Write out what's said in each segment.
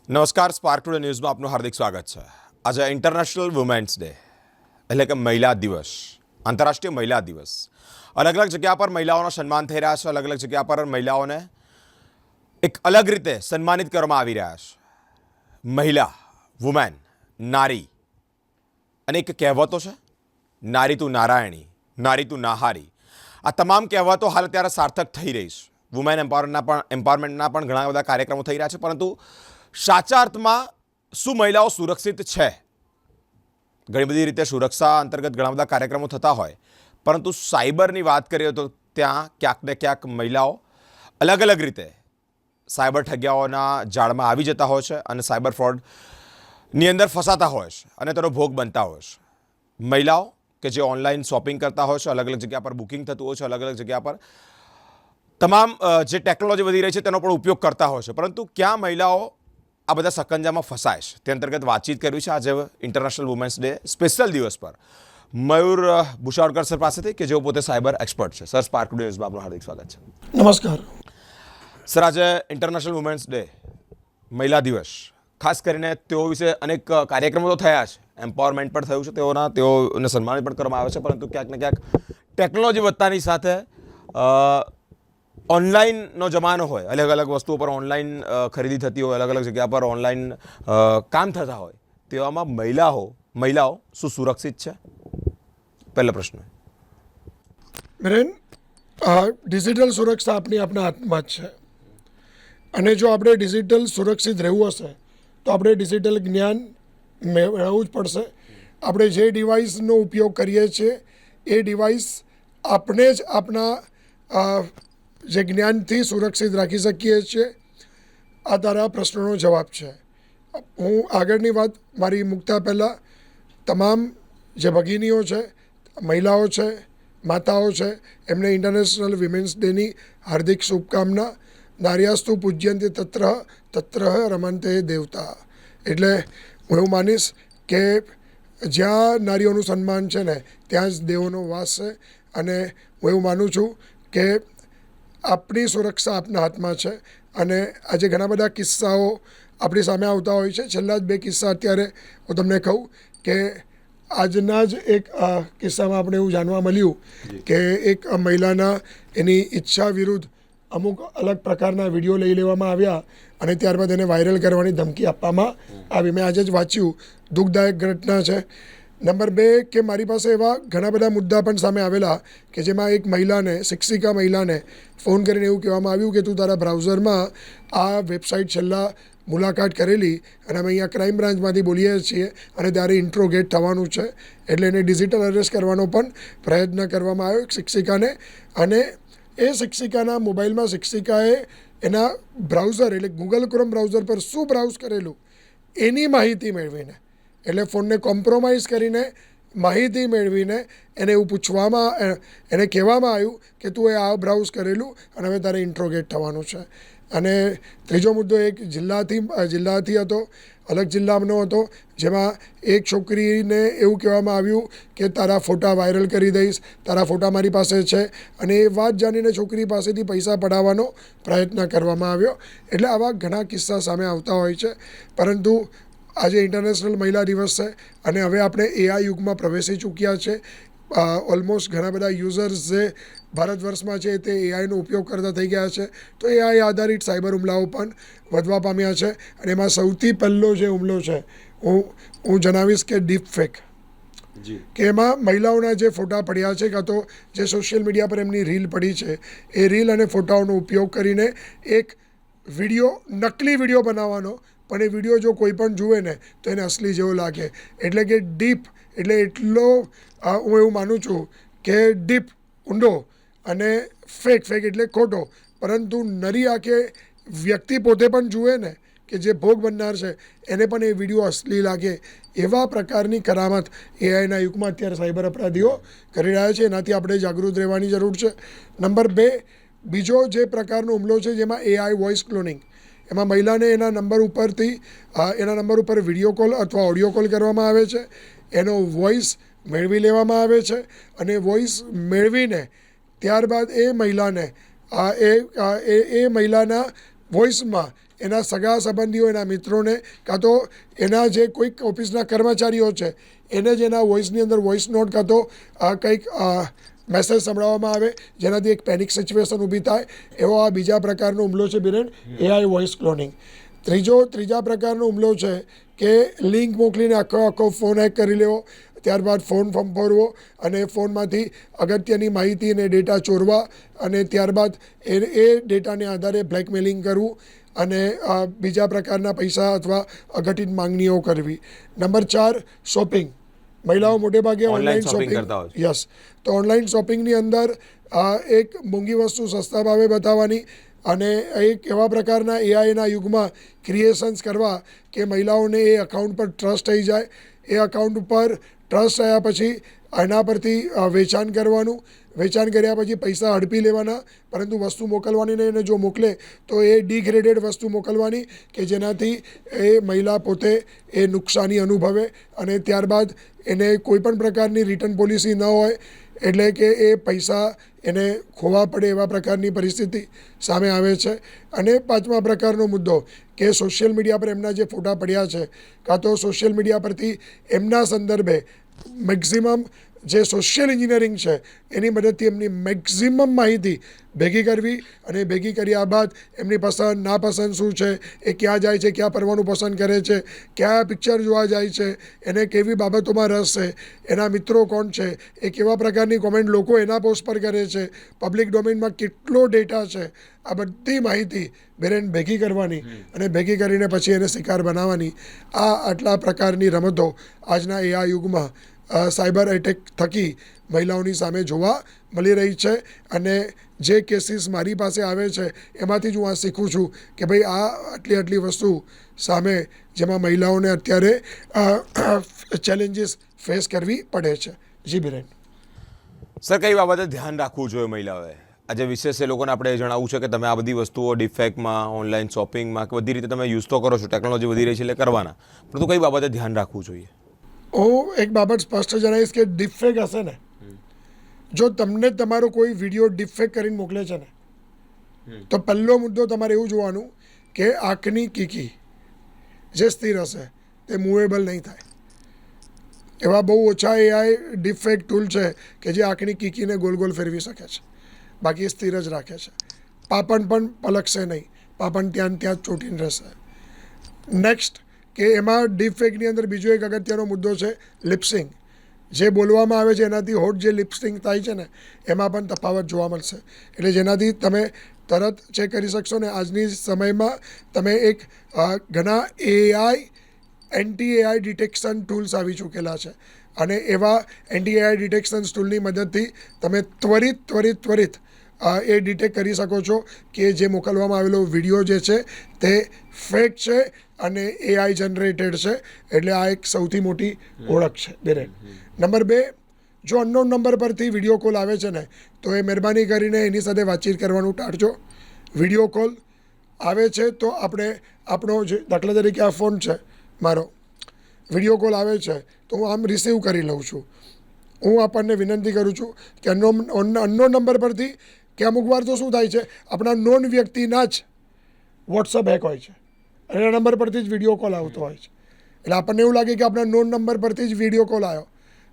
નમસ્કાર, spark today ન્યૂઝમાં આપનું હાર્દિક સ્વાગત છે. આજે ઇન્ટરનેશનલ વુમેન્સ ડે એટલે કે મહિલા દિવસ, આંતરરાષ્ટ્રીય મહિલા દિવસ. અલગ અલગ જગ્યા પર મહિલાઓનો સન્માન થઈ રહ્યા છે. અલગ અલગ જગ્યા પર મહિલાઓને એક અલગ રીતે સન્માનિત કરવામાં આવી રહ્યા છે. મહિલા, વુમેન, નારી, અને એક કહેવતો છે, નારી તું નારાયણી, નારી તું નાહારી. આ તમામ કહેવતો હાલ અત્યારે સાર્થક થઈ રહી છે. વુમેન એમ્પાવરમેન્ટના પણ ઘણા બધા કાર્યક્રમો થઈ રહ્યા છે, પરંતુ સાચા અર્થમાં શું મહિલાઓ સુરક્ષિત છે? ઘણી બધી રીતે સુરક્ષા અંતર્ગત ઘણા બધા કાર્યક્રમો થતા હોય, પરંતુ સાયબરની વાત કરીએ તો ત્યાં ક્યાંક ને ક્યાંક મહિલાઓ અલગ અલગ રીતે સાયબર ઠગ્યાઓના જાળમાં આવી જતા હોય છે અને સાયબર ફ્રોડની અંદર ફસાતા હોય છે અને તેનો ભોગ બનતા હોય છે. મહિલાઓ કે જે ઓનલાઈન શોપિંગ કરતા હોય છે, અલગ અલગ જગ્યા પર બુકિંગ થતું હોય છે, અલગ અલગ જગ્યા પર તમામ જે ટેકનોલોજી વધી રહી છે તેનો પણ ઉપયોગ કરતા હોય છે, પરંતુ ક્યાં મહિલાઓ આ બધા સકંજામાં ફસાય છે તે અંતર્ગત વાતચીત કરવી છે આજે ઇન્ટરનેશનલ વુમેન્સ ડે સ્પેશિયલ દિવસ પર મયુર ભૂષાવડકર સર પાસેથી, કે જેઓ પોતે સાયબર એક્સપર્ટ છે. સર, સ્પાર્ક ટુડે ન્યૂઝમાં આપનું હાર્દિક સ્વાગત છે. નમસ્કાર સર, આજે ઇન્ટરનેશનલ વુમેન્સ ડે, મહિલા દિવસ, ખાસ કરીને તેઓ વિશે અનેક કાર્યક્રમો તો થયા છે, એમ્પાવરમેન્ટ પણ થયું છે તેઓને સન્માનિત પણ કરવામાં આવે છે, પરંતુ ક્યાંક ને ક્યાંક ટેકનોલોજી વધતાની સાથે ઓનલાઈનનો જમાનો હોય, અલગ અલગ વસ્તુઓ પર ઓનલાઈન ખરીદી થતી હોય, અલગ અલગ જગ્યા પર ઓનલાઈન કામ થતા હોય, તેવામાં મહિલાઓ શું સુરક્ષિત છે? પહેલો પ્રશ્ન. બેન, ડિજિટલ સુરક્ષા આપણા હાથમાં જ છે, અને જો આપણે ડિજિટલ સુરક્ષિત રહેવું હશે તો આપણે ડિજિટલ જ્ઞાન મેળવવું જ પડશે. આપણે જે ડિવાઇસનો ઉપયોગ કરીએ છીએ એ ડિવાઇસ આપણે જ આપણા જે જ્ઞાનથી સુરક્ષિત રાખી શકીએ છીએ. આ તારા પ્રશ્નનો જવાબ છે. હું આગળની વાત મારી મૂકતા પહેલાં તમામ જે ભગીનીઓ છે, મહિલાઓ છે, માતાઓ છે, એમને ઇન્ટરનેશનલ વિમેન્સ ડેની હાર્દિક શુભકામના. નાર્યાસ્તુ પૂજ્યંતે તત્ર રમંતે દેવતા. એટલે હું એવું માનીશ કે જ્યાં નારીઓનું સન્માન છે ને ત્યાં જ દેવોનો વાસ છે, અને હું એવું માનું છું કે આપણી સુરક્ષા આપણા હાથમાં છે. અને આજે ઘણા બધા કિસ્સાઓ આપણી સામે આવતા હોય છે. છેલ્લા જ 2 કિસ્સા અત્યારે હું તમને કહું કે આજના જ એક કિસ્સામાં આપણે એવું જાણવા મળ્યું કે એક મહિલાના એની ઈચ્છા વિરુદ્ધ અમુક અલગ પ્રકારના વિડીયો લઈ લેવામાં આવ્યા અને ત્યારબાદ એને વાયરલ કરવાની ધમકી આપવામાં આવી. મેં આજે જ વાંચ્યું, દુઃખદાયક ઘટના છે. નંબર 2 કે મારી પાસે એવા ઘણા બધા મુદ્દા પણ સામે આવેલા કે જેમાં એક મહિલાને, શિક્ષિકા મહિલાને ફોન કરીને એવું કહેવામાં આવ્યું કે તું તારા બ્રાઉઝરમાં આ વેબસાઇટ છેલ્લા મુલાકાત કરેલી અને અમે અહીંયા ક્રાઇમ બ્રાન્ચમાંથી બોલીએ છીએ અને ત્યારે ઇન્ટ્રોગેટ થવાનું છે, એટલે એને ડિજિટલ અરેસ્ટ કરવાનો પણ પ્રયત્ન કરવામાં આવ્યો એક શિક્ષિકાને. અને એ શિક્ષિકાના મોબાઈલમાં શિક્ષિકાએ એના બ્રાઉઝર એટલે ગૂગલ ક્રોમ બ્રાઉઝર પર શું બ્રાઉઝ કરેલું એની માહિતી મેળવીને, એટલે ફોનને કોમ્પ્રોમાઇઝ કરીને માહિતી મેળવીને એને એવું પૂછવામાં, એને કહેવામાં આવ્યું કે તું એ આ બ્રાઉઝ કરેલું અને હવે તારે ઇન્ટ્રોગેટ થવાનું છે. અને ત્રીજો મુદ્દો એક જિલ્લાથી હતો, અલગ જિલ્લાનો હતો, જેમાં એક છોકરીને એવું કહેવામાં આવ્યું કે તારા ફોટા વાયરલ કરી દઈશ, તારા ફોટા મારી પાસે છે, અને એ વાત જાણીને છોકરી પાસેથી પૈસા પડાવવાનો પ્રયત્ન કરવામાં આવ્યો. એટલે આવા ઘણા કિસ્સા સામે આવતા હોય છે. પરંતુ આજે ઇન્ટરનેશનલ મહિલા દિવસ છે અને હવે આપણે એઆઈ યુગમાં પ્રવેશી ચૂક્યા છે. ઓલમોસ્ટ ઘણા બધા યુઝર્સ જે ભારત વર્ષમાં છે તે એઆઈનો ઉપયોગ કરતા થઈ ગયા છે. તો એઆઈ આધારિત સાયબર હુમલાઓ પણ વધવા પામ્યા છે, અને એમાં સૌથી પહેલો જે હુમલો છે હું જણાવીશ કે ડીપ ફેક, કે એમાં મહિલાઓના જે ફોટા પડ્યા છે કાં તો જે સોશિયલ મીડિયા પર એમની રીલ પડી છે એ રીલ અને ફોટાઓનો ઉપયોગ કરીને એક વિડીયો, નકલી વિડીયો બનાવવાનો, પણ એ વિડીયો જો કોઈ પણ જુએ ને તો એને અસલી જેવો લાગે. એટલે કે ડીપ એટલે એટલો હું એવું માનું છું કે ડીપ ઊંડો અને ફેક એટલે ખોટો, પરંતુ નરી આંખે વ્યક્તિ પોતે પણ જુએ ને કે જે ભોગ બનનાર છે એને પણ એ વિડીયો અસલી લાગે, એવા પ્રકારની કરામત એઆઈના યુગમાં અત્યારે સાયબર અપરાધીઓ કરી રહ્યા છે. એનાથી આપણે જાગૃત રહેવાની જરૂર છે. નંબર 2, બીજો જે પ્રકારનો હુમલો છે જેમાં એઆઈ વોઇસ ક્લોનિંગ, એમાં મહિલાને એના નંબર ઉપર વિડીયો કોલ અથવા ઓડિયો કોલ કરવામાં આવે છે, એનો વોઇસ મેળવી લેવામાં આવે છે, અને વોઇસ મેળવીને ત્યારબાદ એ મહિલાના વોઇસમાં એના સગા સંબંધીઓ, એના મિત્રોને, કાં તો એના જે કોઈક ઓફિસના કર્મચારીઓ છે એને જ એના વોઇસની અંદર વોઇસ નોટ કાં તો કંઈક મેસેજ સંભળાવવામાં આવે જેનાથી એક પેનિક સિચ્યુએશન ઊભી થાય, એવો આ બીજા પ્રકારનો હુમલો છે બિરેન, AI વોઇસ ક્લોનિંગ. ત્રીજા પ્રકારનો હુમલો છે કે લિંક મોકલીને આખો ફોન હેક કરી લેવો, ત્યારબાદ ફોન ફંફોરવો અને ફોનમાંથી અગત્યની માહિતી અને ડેટા ચોરવા અને ત્યારબાદ એ ડેટાને આધારે બ્લેકમેલિંગ કરવું અને બીજા પ્રકારના પૈસા અથવા અઘટિત માંગણીઓ કરવી. Number 4, shopping. મહિલાઓ મોટે ભાગે ઓનલાઈન શોપિંગ કરતા હોય. યસ, તો ઓનલાઈન શોપિંગની અંદર એક મોંઘી વસ્તુ સસ્તા ભાવે બતાવવાની અને એક એવા પ્રકારના એઆઈના યુગમાં ક્રિએશન્સ કરવા કે મહિલાઓને એ અકાઉન્ટ પર ટ્રસ્ટ થઈ જાય. એ અકાઉન્ટ ઉપર ટ્રસ્ટ થયા પછી એના પરથી વેચાણ કરવાનું, વેચાણ કર્યા પછી પૈસા હડપી લેવાના, પરંતુ વસ્તુ મોકલવાની નહીં, અને જો મોકલે તો એ ડિગ્રેડેડ વસ્તુ મોકલવાની કે જેનાથી એ મહિલા પોતે એ નુકસાની અનુભવે અને ત્યારબાદ એને કોઈપણ પ્રકારની રિટર્ન પોલિસી ન હોય, એટલે કે એ પૈસા એને ખોવા પડે એવા પ્રકારની પરિસ્થિતિ સામે આવે છે. અને 5મા પ્રકારનો મુદ્દો કે સોશિયલ મીડિયા પર એમના જે ફોટા પડ્યા છે કાં તો સોશિયલ મીડિયા પરથી એમના સંદર્ભે મેક્સિમમ જે સોશિયલ એન્જિનિયરિંગ છે એની મદદથી એમની મેક્સિમમ માહિતી ભેગી કરવી અને ભેગી કર્યા બાદ એમની પસંદ નાપસંદ શું છે, એ ક્યાં જાય છે, ક્યાં ફરવાનું પસંદ કરે છે, કયા પિક્ચર જોવા જાય છે, એને કેવી બાબતોમાં રસ છે, એના મિત્રો કોણ છે, એ કેવા પ્રકારની કોમેન્ટ લોકો એના પોસ્ટ પર કરે છે, પબ્લિક ડોમેઇનમાં કેટલો ડેટા છે, આ બધી માહિતી બેરેન ભેગી કરવાની અને ભેગી કરીને પછી એને શિકાર બનાવવાની. આટલા પ્રકારની રમતો આજના આ યુગમાં સાયબર એટેક થકી મહિલાઓની સામે જોવા મળી રહી છે. અને જે કેસીસ મારી પાસે આવે છે એમાંથી જ હું આ શીખું છું કે ભાઈ આટલી વસ્તુ સામે જેમાં મહિલાઓને અત્યારે ચેલેન્જીસ ફેસ કરવી પડે છે. જી બિરેન. સર, કઈ બાબતે ધ્યાન રાખવું જોઈએ મહિલાઓએ? આજે વિશેષ એ લોકોને આપણે જણાવવું છે કે તમે આ બધી વસ્તુઓ ડિફેક્ટમાં, ઓનલાઈન શોપિંગમાં કે બધી રીતે તમે યુઝ તો કરો છો, ટેકનોલોજી વધી રહી છે એટલે કરવાના, પરંતુ કઈ બાબતે ધ્યાન રાખવું જોઈએ? હું એક બાબત સ્પષ્ટ જણાવીશ કે ડીપફેક હશે ને, જો તમને તમારો કોઈ વિડીયો ડીપફેક કરીને મોકલે છે ને, તો પહેલો મુદ્દો તમારે એવું જોવાનું કે આંખની કીકી જે સ્થિર હશે તે મૂવેબલ નહીં થાય. એવા બહુ ઓછા AI ડીપફેક ટૂલ છે કે જે આંખની કીકીને ગોલ ગોલ ફેરવી શકે છે, બાકી સ્થિર જ રાખે છે. પાપણ પણ પલકશે નહીં, પાપણ ત્યાં જ ચોંટીને રહેશે. નેક્સ્ટ કે એમાં ડીપફેકની અંદર બીજો એક અગત્યનો મુદ્દો છે લિપસિંગ. જે બોલવામાં આવે છે એનાથી હોઠ જે લિપસિંગ થાય છે ને એમાં પણ તફાવત જોવા મળશે, એટલે જેનાથી તમે તરત ચેક કરી શકશો. ને આજની સમયમાં તમે એક ઘણા એન્ટી AI ડિટેક્શન ટૂલ્સ આવી ચૂકેલા છે અને એવા એન્ટી AI ડિટેક્શન ટૂલની મદદથી તમે ત્વરિત એ ડિટેક્ટ કરી શકો છો કે જે મોકલવામાં આવેલો વિડીયો જે છે તે ફેક છે અને AI જનરેટેડ છે. એટલે આ એક સૌથી મોટી ઓળખ છે બેરેન. નંબર 2, જો અનનોન નંબર પરથી વિડીયો કોલ આવે છે ને તો એ મહેરબાની કરીને એની સાથે વાતચીત કરવાનું ટાળજો. વિડીયો કોલ આવે છે તો આપણે આપણો જે દાખલા તરીકે આ ફોન છે મારો, વિડીયો કોલ આવે છે તો હું આમ રિસીવ કરી લઉં છું. હું આપણને વિનંતી કરું છું કે અનનોન નંબર પરથી કે અમુક વાર તો શું થાય છે આપણા નોન વ્યક્તિના જ વોટ્સઅપ હેક હોય છે અને એના નંબર પરથી જ વિડીયો કોલ આવતો હોય છે. એટલે આપણને એવું લાગે કે આપણા નોન નંબર પરથી જ વિડીયો કોલ આવ્યો.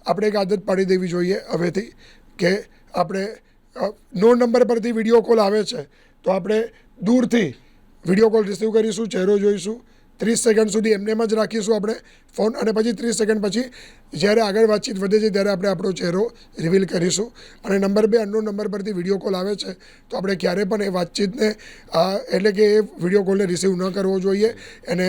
આપણે એક આદત પાડી દેવી જોઈએ હવેથી કે આપણે નોન નંબર પરથી વિડીયો કોલ આવે છે તો આપણે દૂરથી વિડીયો કોલ રિસીવ કરીશું, ચહેરો જોઈશું, 30 સેકન્ડ સુધી એમને જ રાખીશું આપણે ફોન, અને પછી 30 સેકન્ડ પછી જ્યારે આગળ વાતચીત વધે છે ત્યારે આપણે આપણો ચહેરો રિવીલ કરીશું. અને નંબર 2, અનનોન નંબર પરથી વિડીયો કોલ આવે છે તો આપણે ક્યારે પણ એ વાતચીતને એટલે કે એ વિડીયો કોલને રિસીવ ન કરવો જોઈએ. એને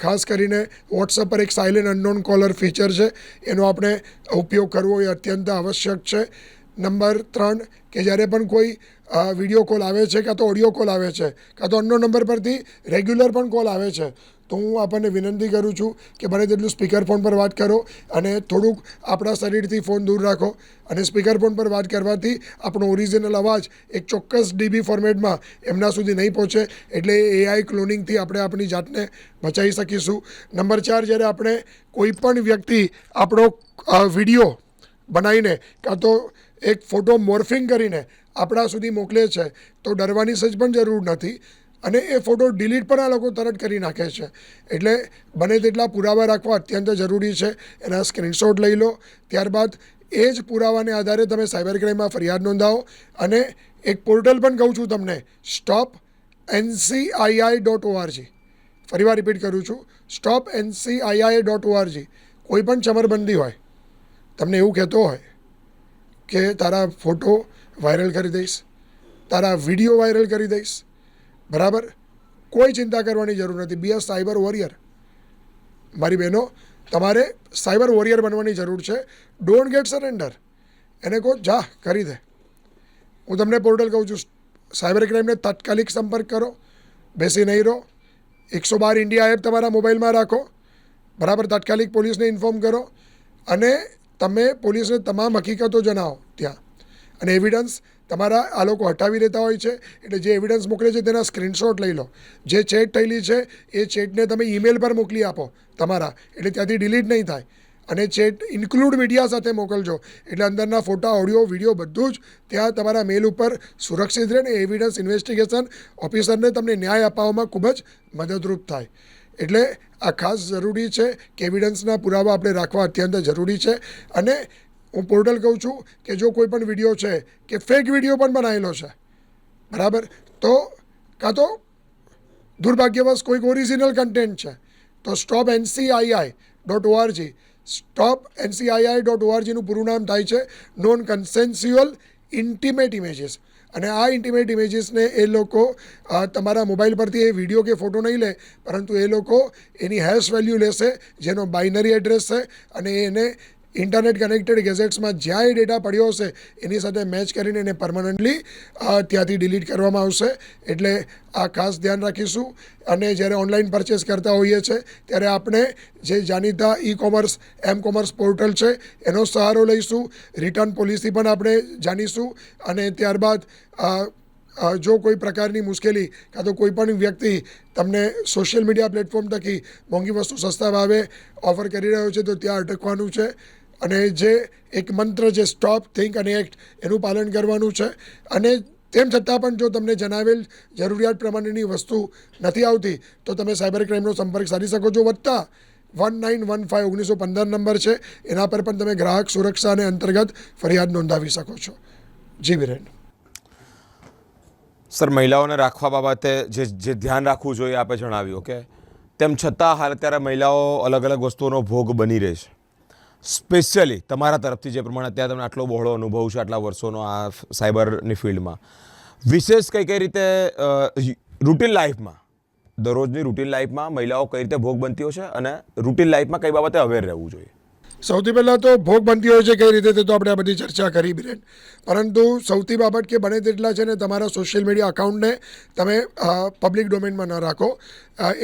ખાસ કરીને વોટ્સઅપ પર એક સાયલેન્ટ અનનોન કોલર ફીચર છે, એનો આપણે ઉપયોગ કરવો એ અત્યંત આવશ્યક છે. નંબર 3 કે જ્યારે પણ કોઈ વિડીયો કોલ આવે છે કાં તો ઓડિયો કોલ આવે છે કાં તો અનનોન નંબર પરથી રેગ્યુલર પણ કોલ આવે છે તો હું આપણને વિનંતી કરું છું કે બને તેટલું સ્પીકર ફોન પર વાત કરો અને થોડુંક આપણા શરીરથી ફોન દૂર રાખો. અને સ્પીકર ફોન પર વાત કરવાથી આપણો ઓરિજિનલ અવાજ એક ચોક્કસ DB ફોર્મેટમાં એમના સુધી નહીં પહોંચે, એટલે AI ક્લોનિંગથી આપણે આપણી જાતને બચાવી શકીશું. નંબર 4, જ્યારે આપણે કોઈ પણ વ્યક્તિ આપણો વિડીયો બનાવીને કાં તો એક ફોટો મોર્ફિંગ કરીને આપણા સુધી મોકલે છે તો ડરવાની સજ પણ જરૂર નથી. અને એ ફોટો ડિલીટ પણ આ લોકો તરત કરી નાખે છે. એટલે બને તેટલા પુરાવા રાખવા અત્યંત જરૂરી છે. એના સ્ક્રીનશોટ લઈ લો, ત્યારબાદ એ જ પુરાવાને આધારે તમે સાયબર ક્રાઇમમાં ફરિયાદ નોંધાવો. અને એક પોર્ટલ પણ કહું છું તમને, stopncii.org. ફરીવાર રિપીટ કરું છું, stopncii.org. કોઈ પણ ચમરબંધી હોય, તમને એવું કહેતો હોય કે તારા ફોટો વાયરલ કરી દઈશ, તારા વિડીયો વાયરલ કરી દઈશ, બરાબર, કોઈ ચિંતા કરવાની જરૂર નથી. બી અ સાયબર વોરિયર. મારી બહેનો, તમારે સાયબર વોરિયર બનવાની જરૂર છે. Don't get surrender. એને કહો જા કરી દે. હું તમને પોર્ટલ કહું છું, સાયબર ક્રાઇમને તાત્કાલિક સંપર્ક કરો, બેસી નહીં રહો. 112 ઇન્ડિયા એપ તમારા મોબાઈલમાં રાખો, બરાબર, તાત્કાલિક પોલીસને ઇન્ફોર્મ કરો અને તમે પોલીસને તમામ હકીકતો જણાવો ત્યાં. અને એવિડન્સ તમારા આ લોકો હટાવી દેતા હોય છે, એટલે જે એવિડન્સ મોકલે છે તેના સ્ક્રીનશોટ લઈ લો. જે ચેટ થયેલી છે એ ચેટને તમે ઈમેલ પર મોકલી આપો તમારા, એટલે ત્યાંથી ડિલીટ નહીં થાય. અને ચેટ ઇન્ક્લુડ મીડિયા સાથે મોકલજો, એટલે અંદરના ફોટા, ઓડિયો, વિડીયો બધું જ ત્યાં તમારા મેલ ઉપર સુરક્ષિત રહે ને એવિડન્સ ઇન્વેસ્ટિગેશન ઓફિસરને તમને ન્યાય અપાવવામાં ખૂબ જ મદદરૂપ થાય. એટલે આ ખાસ જરૂરી છે કે એવિડન્સના પુરાવા આપણે રાખવા અત્યંત જરૂરી છે. અને હું પોર્ટલ કહું છું કે જો કોઈ પણ વિડીયો છે કે ફેક વિડીયો પણ બનાવેલો છે, બરાબર, તો કાં તો દુર્ભાગ્યવશ કોઈક ઓરિજિનલ કન્ટેન્ટ છે, તો stopncii.org. stopncii.orgનું પૂરું નામ થાય છે નોન કન્સેન્સ્યુઅલ ઇન્ટિમેટ ઇમેજીસ. અને આ ઇન્ટિમેટ ઇમેજીસને એ લોકો તમારા મોબાઈલ પરથી એ વિડીયો કે ફોટો નહીં લે, પરંતુ એ લોકો એની હેશ વેલ્યુ લેશે, જેનો બાઇનરી એડ્રેસ છે, અને એને ઇન્ટરનેટ કનેક્ટેડ ગેઝેટ્સમાં જ્યાં એ ડેટા પડ્યો હશે એની સાથે મેચ કરીને એને પરમનન્ટલી ત્યાંથી ડિલીટ કરવામાં આવશે. એટલે આ ખાસ ધ્યાન રાખીશું. અને જ્યારે ઓનલાઈન પરચેસ કરતા હોઈએ છીએ ત્યારે આપણે જે જાણીતા કોમર્સ કોમર્સ પોર્ટલ છે એનો સહારો લઈશું. રિટર્ન પોલિસી પણ આપણે જાણીશું. અને ત્યારબાદ જો કોઈ પ્રકારની મુશ્કેલી કાં તો કોઈ પણ વ્યક્તિ તમને સોશિયલ મીડિયા પ્લેટફોર્મ થકી મોંઘી વસ્તુ સસ્તા ભાવે ઓફર કરી રહ્યો છે તો ત્યાં અટકવાનું છે. અને જે એક મંત્ર છે સ્ટોપ, થિંક અને એક્ટ, એનું પાલન કરવાનું છે. અને તેમ છતાં પણ જો તમને જણાવેલ જરૂરિયાત પ્રમાણેની વસ્તુ નથી આવતી તો તમે સાયબર ક્રાઇમનો સંપર્ક સાધી શકો છો. વત્તા 1915 નંબર છે, એના પર પણ તમે ગ્રાહક સુરક્ષા અને અંતર્ગત ફરિયાદ નોંધાવી શકો છો. જી વિરેન. સર, મહિલાઓને રાખવા બાબતે જે ધ્યાન રાખવું જોઈએ આપે જણાવ્યું, ઓકે. તેમ છતાં હાલ અત્યારે મહિલાઓ અલગ અલગ વસ્તુઓનો ભોગ બની રહે છે. સ્પેશિયલી તમારા તરફથી જે પ્રમાણે અત્યારે તમને આટલો બહોળો અનુભવ છે આટલા વર્ષોનો આ સાયબરની ફિલ્ડમાં, વિશેષ કઈ રીતે રૂટીન લાઈફમાં, દરરોજની રૂટીન લાઈફમાં મહિલાઓ કઈ રીતે ભોગ બનતી હોય છે અને રૂટીન લાઈફમાં કઈ બાબતે અવેર રહેવું જોઈએ? સૌથી પહેલાં તો ભોગ બનતી હોય છે કઈ રીતે, તે તો આપણે આ બધી ચર્ચા કરી બિરેન. પરંતુ સૌથી બાબત કે બને તેટલા છે ને તમારા સોશિયલ મીડિયા અકાઉન્ટને તમે પબ્લિક ડોમેનમાં ન રાખો.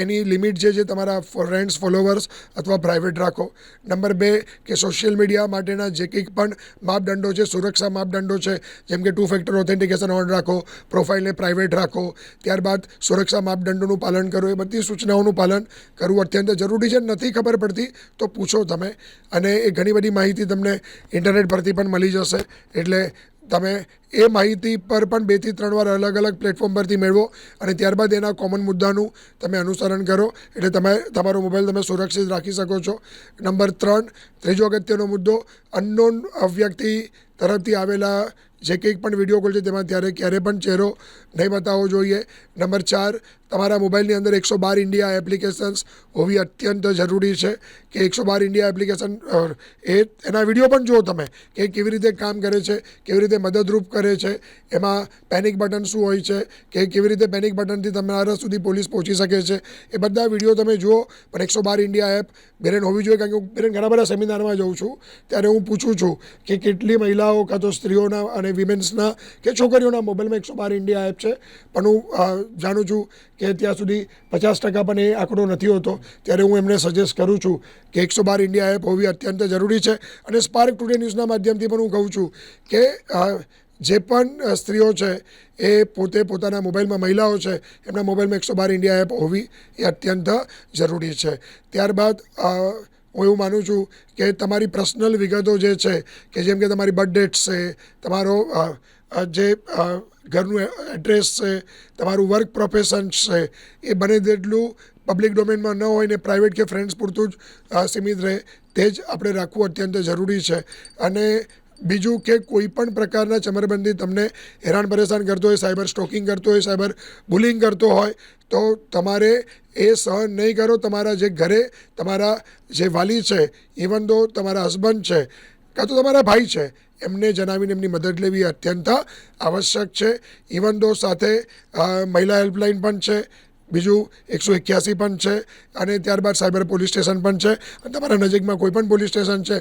એની લિમિટ જે તમારા ફ્રેન્ડ્સ, ફોલોવર્સ અથવા પ્રાઇવેટ રાખો. નંબર 2 કે સોશિયલ મીડિયા માટેના જે કંઈક પણ માપદંડો છે, સુરક્ષા માપદંડો છે, જેમ કે 2 ફેક્ટર ઓથેન્ટિકેશન ઓન રાખો, પ્રોફાઇલને પ્રાઇવેટ રાખો, ત્યારબાદ સુરક્ષા માપદંડોનું પાલન કરો. એ બધી સૂચનાઓનું પાલન કરવું અત્યંત જરૂરી છે. નથી ખબર પડતી તો પૂછો તમે, અને એ ઘણી બધી માહિતી તમને ઇન્ટરનેટ પરથી પણ મળી જશે. એટલે તમે એ માહિતી પર પણ 2 થી 3 વાર અલગ અલગ પ્લેટફોર્મ પરથી મેળવો અને ત્યારબાદ એના કોમન મુદ્દાનું તમે અનુસરણ કરો. એટલે તમે તમારો મોબાઈલ તમે સુરક્ષિત રાખી શકો છો. નંબર 3, ત્રીજો અગત્યનો મુદ્દો, અનનોન વ્યક્તિ તરફથી આવેલા જે કંઈક પણ વિડીયો કોલ છે તેમાં ક્યારે પણ ચહેરો નહીં બતાવવો જોઈએ. નંબર 4, તમારા મોબાઈલની અંદર 112 ઇન્ડિયા એપ્લિકેશન્સ હોવી અત્યંત જરૂરી છે. કે 112 ઇન્ડિયા એપ્લિકેશન એના વિડીયો પણ જુઓ તમે કે કેવી રીતે કામ કરે છે, કેવી રીતે મદદરૂપ કરે છે, એમાં પેનિક બટન શું હોય છે, કે કેવી રીતે પેનિક બટનથી તમારા સુધી પોલીસ પહોંચી શકે છે. એ બધા વિડીયો તમે જુઓ. પણ 112 ઇન્ડિયા એપ બેરેન હોવી જોઈએ, કારણ કે હું બેરેન ઘણા બધા સેમિનારમાં જાઉં છું ત્યારે હું પૂછું છું કે કેટલી મહિલાઓ કાં તો સ્ત્રીઓના અને વિમેન્સના કે છોકરીઓના મોબાઈલમાં 112 ઇન્ડિયા એપ છે. પણ હું જાણું છું કે ત્યાં સુધી 50% પણ એ આંકડો નથી હોતો. ત્યારે હું એમને સજેસ્ટ કરું છું કે 112 ઇન્ડિયા એપ હોવી અત્યંત જરૂરી છે. અને સ્પાર્ક ટુડે ન્યૂઝના માધ્યમથી પણ હું કહું છું કે જે પણ સ્ત્રીઓ છે એ પોતે પોતાના મોબાઈલમાં, મહિલાઓ છે એમના મોબાઈલમાં 112 ઇન્ડિયા એપ હોવી એ અત્યંત જરૂરી છે. ત્યારબાદ હું એવું માનું છું કે તમારી પર્સનલ વિગતો જે છે, કે જેમ કે તમારી બર્થ ડેટ છે, તમારો જે ઘરનું એડ્રેસ છે, તમારું વર્ક પ્રોફેશન છે, એ બને તેટલું પબ્લિક ડોમેનમાં ન હોય ને પ્રાઇવેટ કે ફ્રેન્ડ્સ પૂરતું જ સીમિત રહે તે જ આપણે રાખવું અત્યંત જરૂરી છે. અને બીજું કે કોઈ પણ પ્રકારના ચમરબંધી તમને હેરાન પરેશાન કરતો હોય, સાયબર સ્ટોકિંગ કરતો હોય, સાયબર બુલિંગ કરતો હોય તો તમારે એ સહન નહીં કરો. તમારા જે ઘરે તમારા જે વાલી છે, ઇવન દો તમારા હસબન્ડ છે કાં તો તમારા ભાઈ છે, એમને જણાવીને એમની મદદ લેવી અત્યંત આવશ્યક છે. ઇવન દો સાથે મહિલા હેલ્પલાઇન પણ છે, બીજું 181 પણ છે, અને ત્યારબાદ સાયબર પોલીસ સ્ટેશન પણ છે. અને તમારા નજીકમાં કોઈ પણ પોલીસ સ્ટેશન છે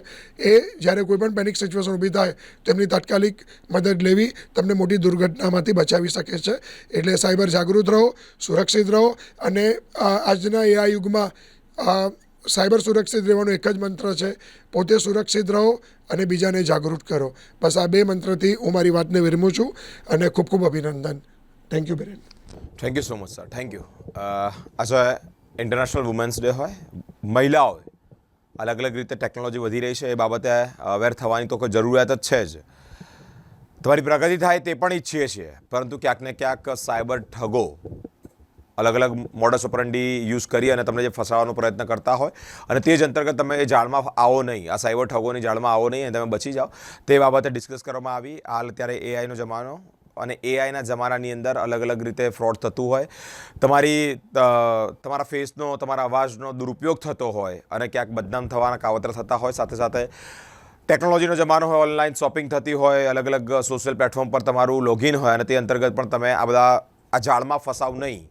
એ જ્યારે કોઈ પણ પેનિક સિચ્યુએશન ઊભી થાય તો એમની તાત્કાલિક મદદ લેવી તમને મોટી દુર્ઘટનામાંથી બચાવી શકે છે. એટલે સાયબર જાગૃત રહો, સુરક્ષિત રહો, અને આજના આ યુગમાં સાયબર સુરક્ષિત રહેવાનો એક જ મંત્ર છે, પોતે સુરક્ષિત રહો અને બીજાને જાગૃત કરો. બસ આ 2 મંત્રથી હું મારી વાતને વિરમું છું અને ખૂબ ખૂબ અભિનંદન. Thank you Biren. Thank you so much sir, thank you. આજે ઇન્ટરનેશનલ વુમેન્સ ડે હોય, મહિલાઓ અલગ અલગ રીતે ટેકનોલોજી વધી રહી છે એ બાબતે અવેર થવાની તો કોઈ જરૂરિયાત જ છે જ. તમારી પ્રગતિ થાય તે પણ ઈચ્છીએ છીએ, પરંતુ ક્યાંક ને ક્યાંક સાયબર ઠગો અલગ અલગ મોડસ ઓપરન્ડી યુઝ કરી અને તમને જે ફસાવવાનો પ્રયત્ન કરતા હોય અને તે જ અંતર્ગત તમે એ જાળમાં આવો નહીં, આ સાયબર ઠગોની જાળમાં આવો નહીં અને તમે બચી જાઓ તે બાબતે ડિસ્કસ કરવામાં આવી. હાલ અત્યારે એઆઈનો જમાનો અને એઆઈના જમાનાની અંદર અલગ અલગ રીતે ફ્રોડ થતું હોય, તમારા ફેસનો, તમારા અવાજનો દુરુપયોગ થતો હોય અને ક્યાંક બદનામ થવાના કાવતરા થતા હોય. સાથે સાથે ટેકનોલોજીનો જમાનો હોય, ઓનલાઈન શોપિંગ થતી હોય, અલગ અલગ સોશિયલ પ્લેટફોર્મ પર તમારું લોગિન હોય અને તે અંતર્ગત પણ તમે આ જાળમાં ફસાવ નહીં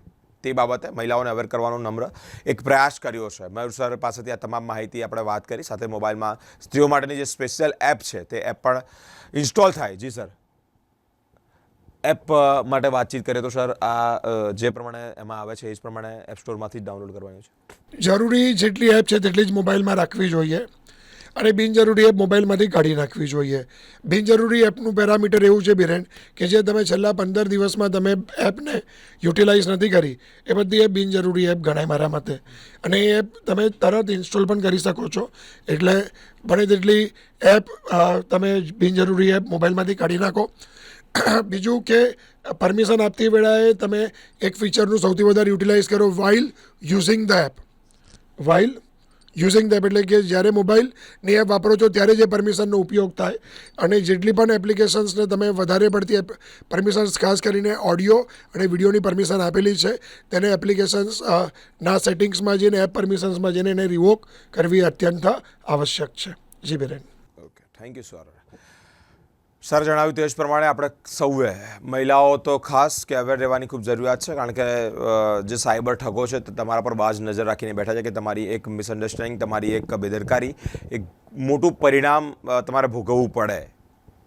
તે બાબતે મહિલાઓને અવેર કરવાનો નમ્ર એક પ્રયાસ કર્યો છે. મયુર સર પાસેથી આ તમામ માહિતી આપણે વાત કરી. સાથે મોબાઈલમાં સ્ત્રીઓ માટેની જે સ્પેશિયલ એપ છે તે એપ પણ ઇન્સ્ટોલ થાય. જી સર, એપ માટે વાતચીત કરીએ તો સર આ જે પ્રમાણે એમાં આવે છે એ જ પ્રમાણે એપ સ્ટોરમાંથી જ ડાઉનલોડ કરવાની છે. જરૂરી જેટલી એપ છે તેટલી જ મોબાઈલમાં રાખવી જોઈએ અને બિનજરૂરી એપ મોબાઈલમાંથી કાઢી નાખવી જોઈએ. બિનજરૂરી એપનું પેરામીટર એવું છે બિરેન કે જે તમે છેલ્લા 15 દિવસમાં તમે એપને યુટિલાઇઝ નથી કરી એ બધી એપ બિનજરૂરી એપ ગણાય મારા મતે. અને એ એપ તમે તરત ઇન્સ્ટોલ પણ કરી શકો છો. એટલે બને તેટલી એપ તમે બિનજરૂરી એપ મોબાઈલમાંથી કાઢી નાખો. બીજું કે પરમિશન આપતી વેળાએ તમે એક ફીચરનું સૌથી વધારે યુટિલાઇઝ કરો, while using the app. While using the app એટલે કે જ્યારે મોબાઈલની એપ વાપરો છો ત્યારે જે પરમિશનનો ઉપયોગ થાય. અને જેટલી પણ એપ્લિકેશન્સને તમે વધારે પડતી પરમિશન્સ, ખાસ કરીને ઓડિયો અને વિડીયોની પરમિશન આપેલી છે, તેને એપ્લિકેશન્સ ના સેટિંગ્સમાં જઈને, એપ પરમિશન્સમાં જઈને એને રિવોક કરવી અત્યંત આવશ્યક છે. Ji Biren. Okay, thank you sir. Sir જણાવ્યું તે જ પ્રમાણે આપણે સૌએ, મહિલાઓ તો ખાસ કે અવેર રહેવાની ખૂબ જરૂરિયાત છે, કારણ કે જે સાયબર ઠગો છે તે તમારા પર બાજ નજર રાખીને બેઠા છે કે તમારી એક મિસઅન્ડરસ્ટેન્ડિંગ, તમારી એક બેદરકારી એક મોટું પરિણામ તમારે ભોગવવું પડે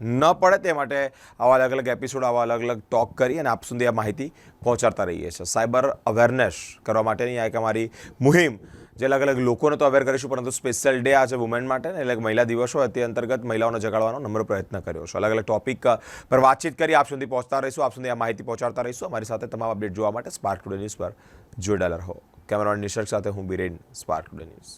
ન પડે તે માટે આવા અલગ અલગ એપિસોડ, આવા અલગ અલગ ટોક કરી અને આપ સુધી આ માહિતી પહોંચાડતા રહીએ છીએ. સાયબર અવેરનેસ કરવા માટેની આ એક અમારી મુહિમ, જે અલગ અલગ લોકોને તો અવેર કરીશું, પરંતુ સ્પેશિયલ ડે આજે વુમેન માટે એટલે મહિલા દિવસ હોય તે અંતર્ગત મહિલાઓને જગાડવાનો નમ્ર પ્રયત્ન કર્યો છે. અલગ અલગ ટોપિક પર વાતચીત કરી આપ સુધી પહોંચતા રહીશું, આપ સુધી આ માહિતી પહોંચાડતા રહીશું. અમારી સાથે તમામ અપડેટ જોવા માટે સ્પાર્ક ટુડે ન્યૂઝ પર જોડાયેલા રહો. કેમેરામેન નિશર્ક સાથે હું બિરેન, સ્પાર્ક ટુડે ન્યૂઝ.